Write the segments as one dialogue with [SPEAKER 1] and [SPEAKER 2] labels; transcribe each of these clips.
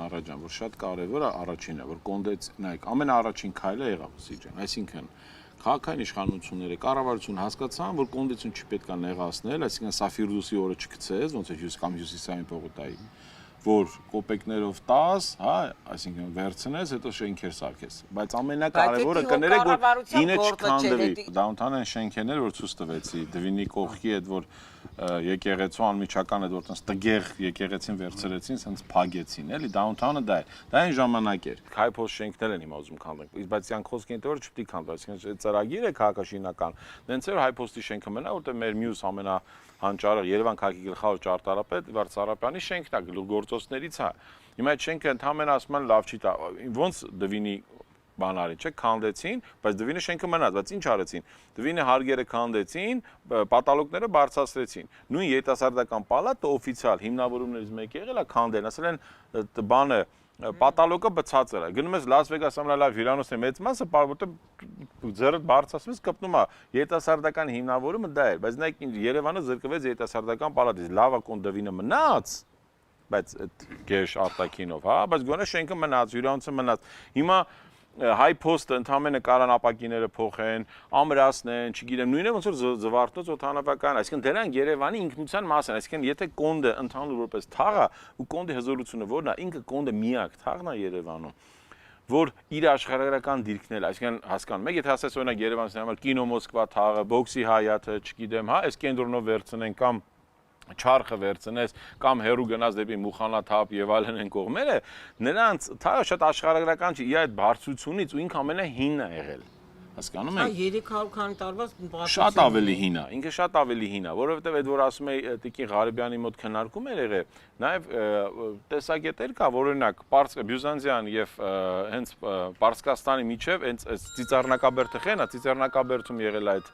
[SPEAKER 1] Նարաջան, որ շատ կարևոր է առաջինը, որ կոնդեց, նայեք, ամենաառաջին քայլը եղավ Սիջան, այսինքն քաղաքային իշխանությունները, կառավարությունը հասկացան, որ կոնդեցիոն չպետք է նեղացնել, այսինքն Սաֆիրդուսի օրը չգցես, ոնց է կամ Հյուսիսային պողոտայի, որ կոպեկներով 10, հա, այսինքն վերցնես, հետո շենքեր սարքես, բայց ամենակարևորը կներեք, որ ինը չքանդվի, դաունթաուն շենքերներ, որ ցույց տվեցի, Դվինի կողքի այդ որ եկեղեցու անմիջական այդ որ տես տգեղ եկեղեցին վերցրեցին, սենց փագեցին, էլի դաունթաունը դա էր։ Դա այն ժամանակ էր։ Քայփոս շենքներ են հիմա ուզում քանդեն, բայց յան խոսքին դե որ չպետք է քանդվի, այսինքն ծրագիրը քաղաքաշինական։ Դենց էր Հայփոստի շենքը մնա, որտեղ մեր մյուս ամենահանճարը Երևան քաղաքի գլխավոր ճարտարապետ Վարդ Սարապյանի շենքն է, գլուխգործոցներից է։ Հիմա այդ շենքը ընդհանրապես ասում են լավ չի տա, ոնց Դվինի բանարին, չէ, քանդեցին, բայց Դվինի շենքը մնաց, բայց ինչ արեցին։ Դվինի հարգերը քանդեցին, պատալոգները բարձրացրեցին։ Նույն երիտասարդական պալատը օֆիցիալ հիմնավորումներից մեկը եղել է քանդեն, ասել են բանը պատալոգը բացածր է։ Գնում ես Լաս Վեգաս ամենալավ հյուրանոցների մեծ մասը, որտեղ ձեռդ բարձրացնում ես կպնում է երիտասարդական հիմնավորումը դա էր, բայց նայեք Երևանը զրկվեց երիտասարդական պալատից, լավա կոն Դվինը մնաց, բայց այդ գեշ արտաքինով, հա, բայց գոնե շենքը մնաց, հյուրանոցը մնաց։ Հիմա Հայփոստը ընդհանրապես կարան ապակիները փոխեն, ամրացնեն, չգիտեմ, նույնը ոնց որ զվարթնոց օդանավական, այսինքն դրանք Երևանի ինքնության մասն են, այսինքն եթե կոնդը ընդհանուր որպես թաղ է, ու կոնդի հզորությունը որն է, ինքը կոնդը միակ թաղն է Երևանում, որ իր աշխարհագրական դիրքն էլ, այսինքն հասկանում եք, եթե ասես օրինակ Երևանցի համար կինո Մոսկվա թաղը, բոքսի հայաթը, չգիտեմ, հա, այս կենտրոնով վերցնեն կամ չարխը վերցնես կամ հերու գնաց դեպի Մուխանաթափ եւ այլն են կողմերը, նրանց թաղը շատ աշխարհագրական չի, իր այդ բարձրությունից ու ինքը ամենահինն է եղել։ Հասկանում եք։
[SPEAKER 2] 300 քանի տարվա
[SPEAKER 1] շատ ավելի հին է, ինքը շատ ավելի հին է, որովհետեւ այդ որ ասում էի Տիկին Ղարիբյանի մոտ քննարկում էր եղել, նաեւ տեսակետեր կա, որ օրինակ Բյուզանդիան եւ հենց Պարսկաստանի միջև հենց ծիծեռնակաբերդը խենա, ծիծեռնակաբերդում եղել այդ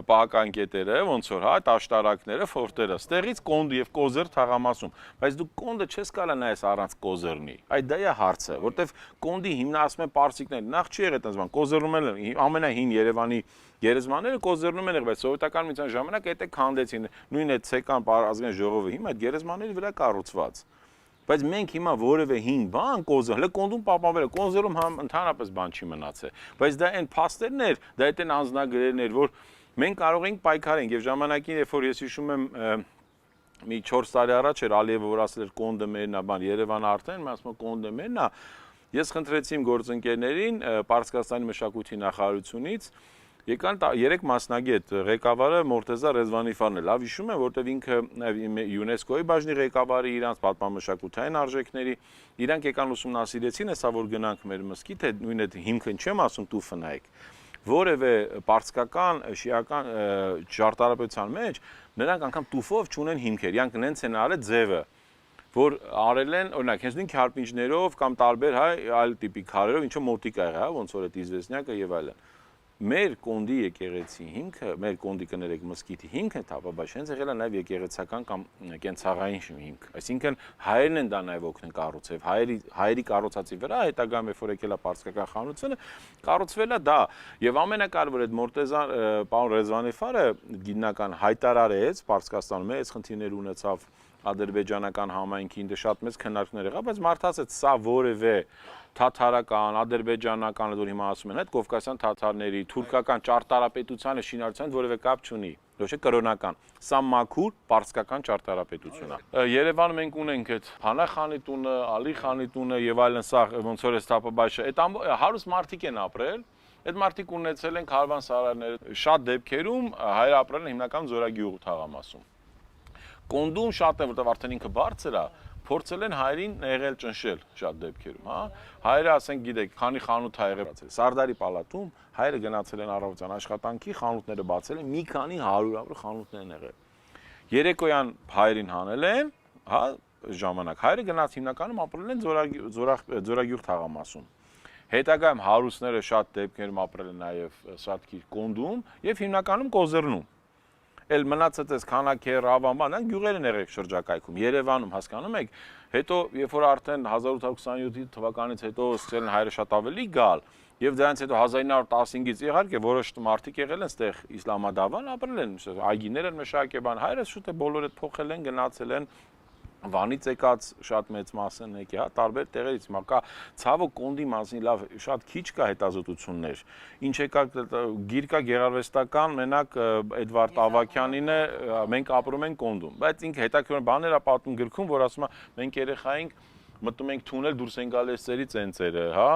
[SPEAKER 1] պահական կետերը, ոնց որ, հա, աշտարակները, ֆորտերը, ստեղից կոնդը եւ կոզեր թաղամասում, բայց դու կոնդը չես կարա նայես առանց կոզերնի։ Այդ դա է հարցը, որտեվ կոնդի հիմնասում են պարսիկներ, նախ չի եղել այդպես բան, կոզերնում են ամենահին Երևանի գերեզմանները կոզերնում են եղել, բայց սովետական միության ժամանակ այդ է քանդեցին, նույն այդ ցեկան ազգային ժողովը հիմա այդ գերեզմանների վրա կառուցված։ Բայց մենք հիմա որևէ հին բան կոզեր, հələ կոնդում պապանվել է, կոզերում ընդհանրապես բան չի մնացել, բայց դա այն փաստերն էր, դա այդ այն անձնագրերն էր, որ մենք կարող ենք պայքարենք եւ ժամանակին երբ որ ես հիշում եմ մի 4 տարի առաջ էր Ալիևը որ ասել էր կոնդը մերն է, բան Երևանը արդեն ասում է կոնդը մերն է, ես խնդրեցի իմ գործընկերներին Պարսկաստանի մշակույթի նախարարությունից եկան 3 մասնագետ, ղեկավարը Մորտեզա Ռեզվանիֆարն է, լավ հիշում եմ, որտեվ ինքը ՅՈՒՆԵՍԿՕ-ի բաժնի ղեկավարի իրանց պատմամշակութային արժեքների, իրանք եկան ուսումնասիրեցին, հեսա որ գնանք մեր մզկիթ, նույն այդ հիմքն չեմ ասում տուֆը նայեք, որևէ պարսկական շիական ճարտարապետության մեջ նրանք անգամ տուֆով չունեն հիմքեր, իրանք նենց են արել ձևը, որ արել են, օրինակ, հենց նույն քարպինջներով կամ տարբեր հայ այլ տիպի քարերով, ինչը մոտիկ ա եղել, ոնց որ այդ իզվեսնյակը եւ այլն։ Մեր կոնդի եկեղեցի հիմքը, մեր կոնդի կներեք մզկիթի հիմքը թափաբաշ հենց եղել է նաև եկեղեցական կամ կենցաղային հիմք։ Այսինքն հայերն են դա նաև օգնել կառուցել, հայերի կառուցածի վրա հետագայում երբ որ եկել է պարսկական խանությունը, կառուցվել է դա։ Եվ ամենակարևորը այդ Մորտեզա պարոն Ռեզվանիֆարը գիտնական հայտարարեց Պարսկաստանում մեծ խնդիրներ ունեցավ ադրբեջանական համայնքին դե շատ մեծ քննարկումներ եղավ, բայց մարդասեց սա որևէ թաթարական, ադրբեջանական, որ հիմա ասում են, այդ կովկասյան թաթարների, թուրքական ճարտարապետությանը, շինարարությանը որևէ կապ չունի, ոչ է կրոնական, սա մաքուր պարսկական ճարտարապետություն է։ Երևանում մենք ունենք այդ Փանա խանի տունը, Ալի խանի տունը եւ այլն, սա ոնց որ է Ստապաբաշը, այդ հարուստ մարդիկ են ապրել, այդ մարդիկ ունեցել են քարվան սարարներ, շատ դեպքերում հայր ապրել են հիմնական Զորագյուղ թաղամասում։ Կոնդում շատ է, որտեղ արդեն ինքը բարձր է, փորձել են հայերին եղել ճնշել շատ դեպքերում, հա։ Հայերը, ասենք, գիտեք, քանի խանութ ա եղել։ Սարդարի պալատում հայերը գնացել են առավոտյան աշխատանքի, խանութները բացել են, մի քանի 100-ավոր խանութներ են եղել։ Երեկոյան հայերին հանել են, հա, ժամանակ։ Հայերը գնաց հիմնականում ապրել են Զորագյուղ թաղամասում։ Հետագայում հարուստները շատ դեպքերում ապրել են նաև Սատկի կոնդում եւ հիմնականում Կոզերնում։ Էլ մնացած էս քանակեր, ավանբան, այն գյուղեր են եղել շրջակայքում, Երևանում, հասկանում եք, հետո երբ որ արդեն 1827 թվականից հետո սկսել են հայերը շատ ավելի գալ, եւ դրանից հետո 1915-ից իհարկե որոշ մարդիկ եղել են այդտեղ Իսլամադավան, ապրել են, այգիներ են մշակել, բան, հայերը շուտ է բոլորը փոխել են, գնացել են Վանից եկած շատ մեծ մասը եկի, հա, տարբեր տեղերից, հիմա կա ցավոք կոնդի մասին լավ շատ քիչ կա հետազոտություններ։ Ինչ եկա գիր կա գեղարվեստական, մենակ Էդվարդ Ավագյանին է, մենք ապրում ենք կոնդում, բայց ինքը հետաքրքիր բաներ է պատմում գրքում, որ ասում է մենք երեխա ենք մտնում ենք թունել դուրս են գալիս ծերի ցենցերը, հա,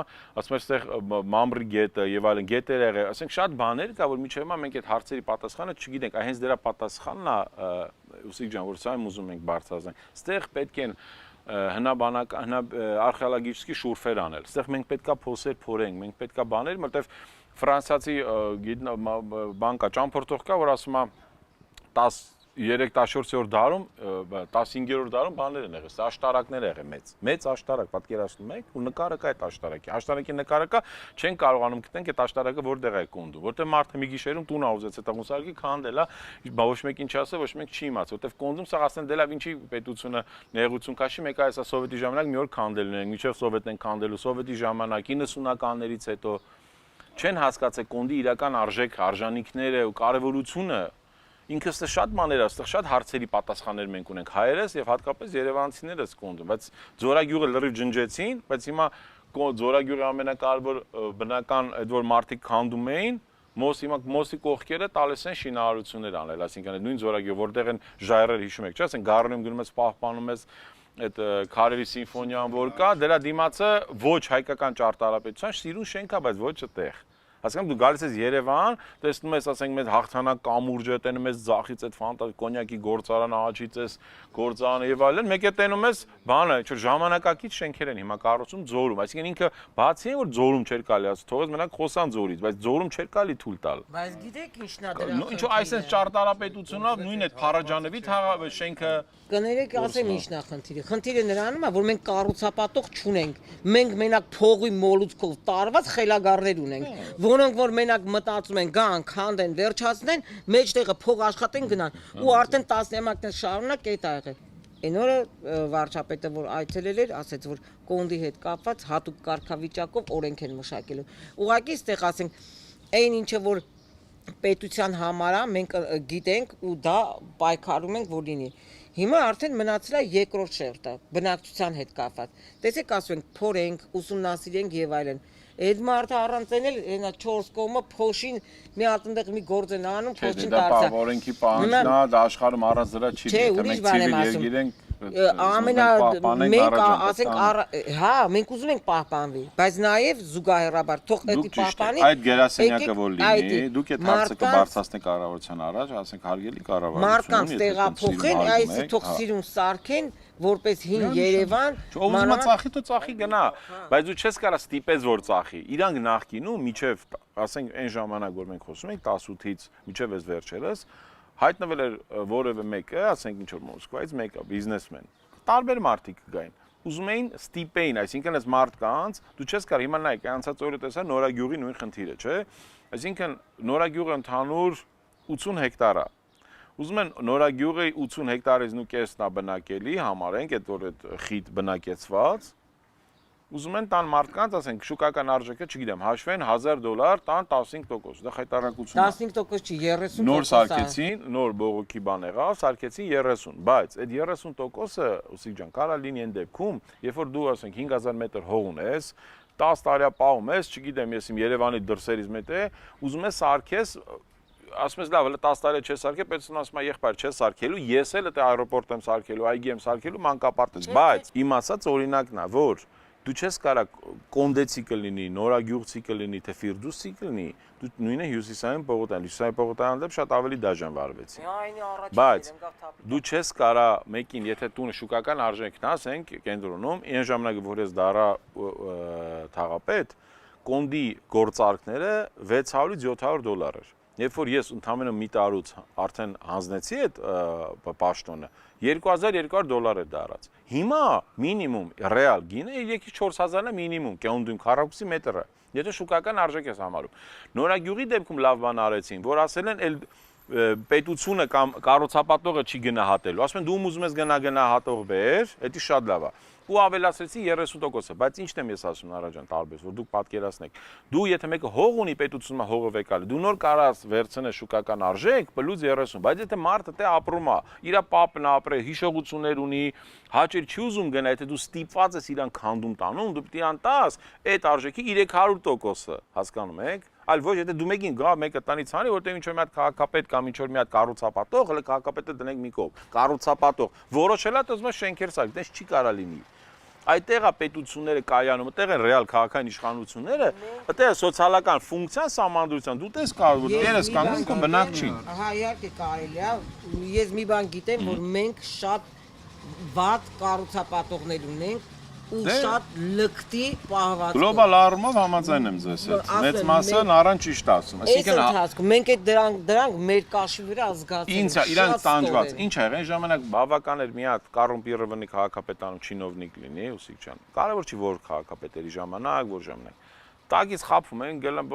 [SPEAKER 1] ասում եմ այստեղ մամրի գետը եւ այլն գետեր եղե, ասենք շատ բաներ կա, որ միջև հիմա մենք այդ հարցերի պատասխանը չգիտենք, այ հենց դրա պատասխանն է Ուսիկ ջան, որ սա եմ ուզում ենք բարձրացնել։ Այստեղ պետք են հնաբանական, արխեոլոգիչի շուրֆեր անել։ Այստեղ մենք պետքա փոսեր փորենք, մենք պետքա բաներ, որտեվ ֆրանսիացի բան կա, ճամփորդող կա, որ ասում է 13-14-րդ դարում, 15-րդ դարում բաներ են եղել, աշտարակներ եղել մեծ աշտարակ, պատկերացնում եք, ու նկարը կա այդ աշտարակի։ Աշտարակի նկարը կա, չեն կարողանում գտնենք այդ աշտարակը որտեղ է կոնդու, որտեղ մարդը մի գիշերում տուն ուզեց այդ աղուսարկի քանդել, բա ոչ մեկ ինչ ասել, ոչ մեկ չի իմացել, որտեղ կոնդում սա ասեն դե լավ ինչի պետությունը նեղություն քաշի, մեկ այսա սովետի ժամանակ մի օր քանդելն են, միջև սովետն են քանդելու, սովետի ժամանակ 90-ականներից հետո չեն հասկացել կոնդի իրական արժանինքները ու կարևորությունը ինքս շատ մաներ է, շատ հարցերի պատասխաններ մենք ունենք հայերս եւ հատկապես երևանցիներս կոնդում, բայց Ձորագյուղը լրիվ ջնջեցին, բայց հիմա Ձորագյուղի ամենակարևոր բնական այդ որ մարդիկ քանդում էին, հիմա մոսի կողքերը տալիս են շինարարություններ անել, այսինքն այդ նույն Ձորագյուղը, որտեղ են ժայռեր հիշում եք, չէ՞, ասեն Գառնում գնում ես պահպանում ես այդ քարերի սիմֆոնիան որ կա, դրա դիմացը ոչ հայկական ճարտարապետության սիրուն շենք է, բայց ոչ այդտեղ։ Հասկանում դու գալիս ես Երևան, տեսնում ես, ասենք, մեծ հաղթանակ կամուրջը, տենում ես ձախից այդ ֆանտազի կոնյակի գործարանը, աջից ես գործարանը եւ այլն, մեկ է տենում ես բանը, չէ, ժամանակակից շենքեր են հիմա կառուցում Ձորում, այսինքն ինքը բացի այն որ Ձորում չէր կարելի ասել, թողեց մենակ խոսան Ձորից, բայց Ձորում չէր կարելի թույլ տալ։
[SPEAKER 2] Բայց գիտեք ինչն է դրա։
[SPEAKER 1] Ինչու այսպես ճարտարապետությունով նույն այդ Փարաջանովի շենքը
[SPEAKER 2] Կներեք ասեմ ինչն է խնդիրը։ Խնդիրը նրանում է, որ մենք կառուցապատող չունենք։ Մենք մենակ փողի մոլուցքով տարված խելագարներ ունենք, որոնք որ մենակ մտածում են գան, քանդեն, վերջացնեն, մեջտեղը փող աշխատեն գնան ու արդեն տասնամյակներ շարունակ այդ ա եղել։ Այն օրը վարչապետը որ այցելել էր, ասեց որ կոնդի հետ կապված հատուկ կարգավիճակով օրենք են մշակելու։ Ուղղակի այստեղ ասենք այն ինչը որ պետության համար է, մենք գիտենք ու դա պայքարում ենք որ լինի։ Հիմա արդեն մնացել է երկրորդ շերտը, բնակչության հետ կապված։ Տեսեք, ասում ենք, փորենք, ուսումնասիրենք եւ այլն։ Այդ մարդը առանց էլ այնա 4 կողմը փոշին մի հատ այնտեղ մի գործ են անում, փոշին դարձա։
[SPEAKER 1] Դա օրենքի պահանջն է, դա աշխարհում առանց դրա չի լինի, թե մենք ցիվիլ ենք
[SPEAKER 2] մենք ասենք հա մենք ուզում ենք պահպանվի բայց նաև զուգահեռաբար թող էդի պահպանի
[SPEAKER 1] այդ գերասենյակը որ լինի դուք այդ հարցը կբարձրացնեք կառավարության առաջ ասենք հարգելի կառավարություն
[SPEAKER 2] մարդկանց տեղափոխեն այսի թող սիրուն սարքեն որպես հին Երևան
[SPEAKER 1] ուզում է ծախի դու ծախի գնա բայց դու չես կարա ստիպես որ ծախի իրանք նախկինում միջև ասենք այն ժամանակ որ մենք խոսում ենք 18-ից միջև այս վերջերս հայտնվել էր որևէ մեկը, ասենք ինչ որ Մոսկվայից մեկը բիզնեսմեն։ Տարբեր մարդիկ կգային։ Ուզում էին ստիպեին, այսինքն այս մարդկանց դու չես կարող հիմա նայեք, անցած օրը տեսա Նորագյուղի նույն խնդիրը, չէ՞։ Այսինքն Նորագյուղը ընդհանուր 80 հեկտար է։ Ուզում են Նորագյուղի 80 հեկտարից նու կեսն է բնակելի, համարենք այդ որ այդ խիտ բնակեցված։ Ուզում են տան մարդկանց, ասենք, շուկական արժեքը, չգիտեմ, հաշվեն $1000, տան 15%, դա խայտարակություն է։
[SPEAKER 2] 15% չի, 30%։
[SPEAKER 1] Նոր սարքեցին, նոր բողոքի բան եղավ, սարքեցին 30, բայց այդ 30%-ը, Ուսիկ ջան, կարա լինի այն դեպքում, երբ որ դու, ասենք, 5000 մետր հող ունես, 10 տարի պահում ես, չգիտեմ, ես իմ Երևանի դրսերից մեկը, ուզում ես սարքես, ասում ես լավ, հələ 10 տարի չես սարքել, պետք է ասում եղբայր չես սարքելու, ես էլ այդ аэроպորտ եմ սարքելու, այգի եմ սարքելու, մանկապարտեզ, բայց իմ ասած օրինակն է, որ դու չես կարա կոնդեցի կլինի, նորագյուղցի կլինի, թե ֆիրդուսի կլինի, դու նույնը հյուսիսային պողոտան, հյուսիսային պողոտան դեպ շատ ավելի դաժան վարվեցի։ Բայց դու չես կարա մեկին, եթե տունը շուկական արժեքն ասենք կենտրոնում, այն ժամանակ որ ես դարա թաղապետ, կոնդի գործարքները $600-700 էր։ Երբ որ ես ընդամենը մի տարուց արդեն հանձնեցի այդ պաշտոնը, $2200 էր դարած։ Հիմա մինիմում ռեալ գինը 3-4000-ն է մինիմում կենդում քառակուսի մետրը։ Եթե շուկական արժեք ես համարում։ Նորագյուղի դեպքում լավ բան արեցին, որ ասել են էլ պետությունը կամ կառուցապատողը չի գնահատելու։ Ասում են դու ուզում ես գնահատող բեր, դա շատ լավ է։ ու ավելացրեցի 30%-ը, բայց ինչն եմ ես ասում Նարաջան տարբերս, որ դուք պատկերացնեք։ Դու եթե մեկը հող ունի պետությունում հողը վեկալի, դու նոր կարաս վերցնես շուկական արժեք + 30, բայց եթե մարդը դե ապրում է, իր պապն ապրե, հիշողություններ ունի, հաճեր չի ուզում գնա, եթե դու ստիպված ես իրան քանդում տանում, դու պիտի ան տաս այդ արժեքի 300%-ը, հասկանում եք։ Այլ ոչ եթե դու մեկին գա մեկը տնից անի, որտեղ ինչ որ մի հատ քաղաքապետ կամ ինչ որ մի հատ կառուցապատող, հələ քաղաքապետը դնենք մի կողմ, կառուցապատող, որոշելա դու շենքեր սարք, դες չի կարա լինի։ Այդտեղ է պետությունները կայանում, այդտեղ են ռեալ քաղաքային իշխանությունները, այդտեղ է սոցիալական ֆունկցիան սահմանադրության, դու տես կարող որ դերս կանգնում քո բնակչին։
[SPEAKER 2] Ահա իհարկե կարելի է, ես մի բան գիտեմ, որ մենք շատ վատ կառուցապատողներ ունենք ու շատ լկտի պահված։
[SPEAKER 1] Գլոբալ առումով համաձայն եմ ձեզ հետ։ Մեծ մասը առան ճիշտ ասում։
[SPEAKER 2] Այսինքն ընթացքում մենք այդ դրանք մեր կաշի վրա զգացել ենք։
[SPEAKER 1] Ինչ է, իրանք տանջված։ Ինչ է, այն ժամանակ բավական էր մի հատ կոռումպիրованный քաղաքապետանում չինովնիկ լինի, Ուսիկ ջան։ Կարևոր չի որ քաղաքապետերի ժամանակ, որ ժամանակ։ Տագից խափում են, գելան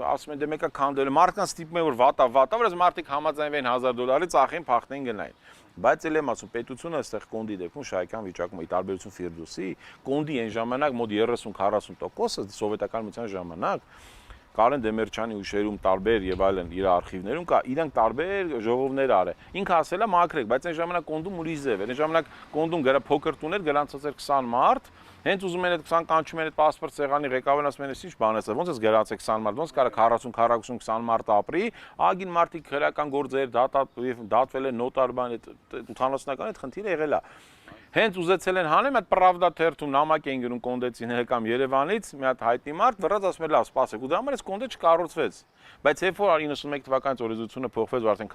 [SPEAKER 1] ասում են դե մեկը քանդել է, մարդկանց ստիպում են որ վատա, որովհետեւ մարդիկ համաձայնվեն $1000 ծախեն, փախնեն գնային։ Բայց էլ եմ ասում, պետությունը այստեղ կոնդի դեպքում շահեկան վիճակում է, ի տարբերություն Ֆիրդուսի, կոնդի այն ժամանակ մոտ 30-40%-ը սովետական միության ժամանակ Կարեն Դեմերչյանի հուշերում տարբեր եւ այլն իր արխիվներում կա, իրանք տարբեր ժողովներ արել։ Ինքը ասել է մաքրեք, բայց այն ժամանակ կոնդում ուրիշ ձև էր։ Այն ժամանակ կոնդում գրա փոքր տուներ, գրանցած էր 20 մարդ, հենց ուզում են այդ 20 կանչում են այդ պասպորտ սեղանի ղեկավարն ասում են, ինչ բան է սա, ոնց է գրանցեք 20 մարդ, ոնց կարա 40-20 մարդ ապրի, ագին մարդիկ քրական գործեր, դատվել են նոտար բան, այդ 80-ական այդ խնդիրը եղել է։ Հենց ուզեցել են հանեմ այդ Պրավդա թերթում նամակ էին գրում կոնդեցիները կամ Երևանից մի հատ հայտնի մարդ վրաց ասում էր լավ սպասեք ու դրա համար էս կոնդը չկառուցվեց բայց երբ որ 91 թվականից օրենսդրությունը փոխվեց ու արդեն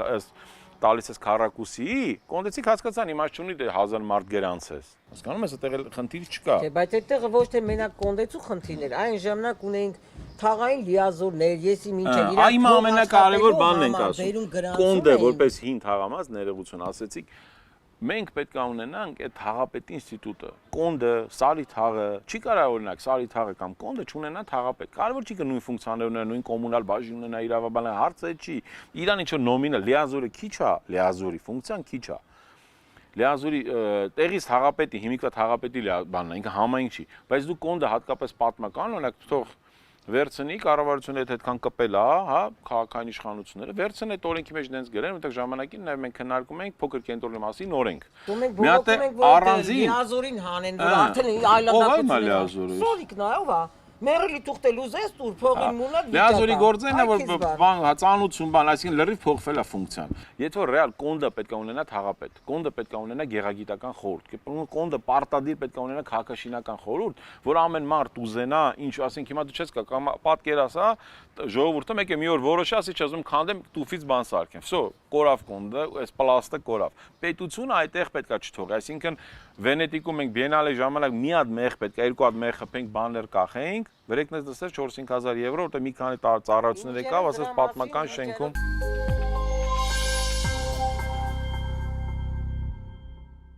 [SPEAKER 1] տալիս ես քառակուսի կոնդեցիկ հասկացան իմաստ չունի դե 1000 մարդ գերանցես հասկանում ես այդտեղ խնդիր չկա
[SPEAKER 2] Չէ բայց այդտեղը ոչ թե մենակ կոնդեցու խնդիրներ այն ժամանակ ունեինք թաղային լիազորներ եսի մինչև իրար
[SPEAKER 1] Այ ամենակարևոր բանն ենք ասում կոնդը որպես հին թաղամաս ներողություն ասեցիք Մենք պետք է ունենանք այդ թաղապետի ինստիտուտը, կոնդը, սարի թաղը, չի կարող օրինակ սարի թաղը կամ կոնդը չունենա թաղապետ։ Կարևոր չի կնույն ֆունկցիաներ ունենա, նույն կոմունալ բաժին ունենա, իրավաբանական հարցը չի։ Իրան ինչ որ նոմինալ լիազորը քիչ է, լիազորի ֆունկցիան քիչ է։ Լիազորի տեղից թաղապետի, հիմիկվա թաղապետի բանն է, ինքը համայնք չի, բայց դու կոնդը հատկապես պատմական օրինակ թող վերցնի կառավարությունը այդքան կպել է, հա, քաղաքային իշխանությունները, վերցնեն այդ օրենքի մեջ դենց գրեն, որտեղ ժամանակին նաև մենք քննարկում ենք փոքր կենտրոնի մասին օրենք։
[SPEAKER 2] Մի հատ առանձին լիազորին հանեն, որ արդեն այլանդակություն։ Սովիկն է, ով է։ Մերելի թուղթել ուզես տուր փողին մունակ
[SPEAKER 1] լիազորի գործն է որ բան հացանություն բան այսինքն լրիվ փոխվել է ֆունկցիան եթե որ ռեալ կոնդը պետք է ունենա թաղապետ կոնդը պետք է ունենա գեղագիտական խորհուրդ կոնդը պարտադիր պետք է ունենա քաղաքաշինական խորհուրդ որ ամեն մարդ ուզենա ինչ ասենք հիմա դու չես կամ պատկերաս հա ժողովուրդը մեկ է մի օր որոշի ասի չազում քանդեմ տուֆից բան սարքեմ վсё կորավ կոնդը այս պլաստը կորավ պետությունը այդտեղ պետք է չթողի այսինքն Վենետիկում մենք բիենալե ժամանակ մի հատ մեղ պետք է երկու հատ մեղ խփենք բաներ կախենք Վերեկնես դասեր 4-5000 եվրո, որտեղ մի քանի ծառայություններ եկավ, ասես պատմական շենքում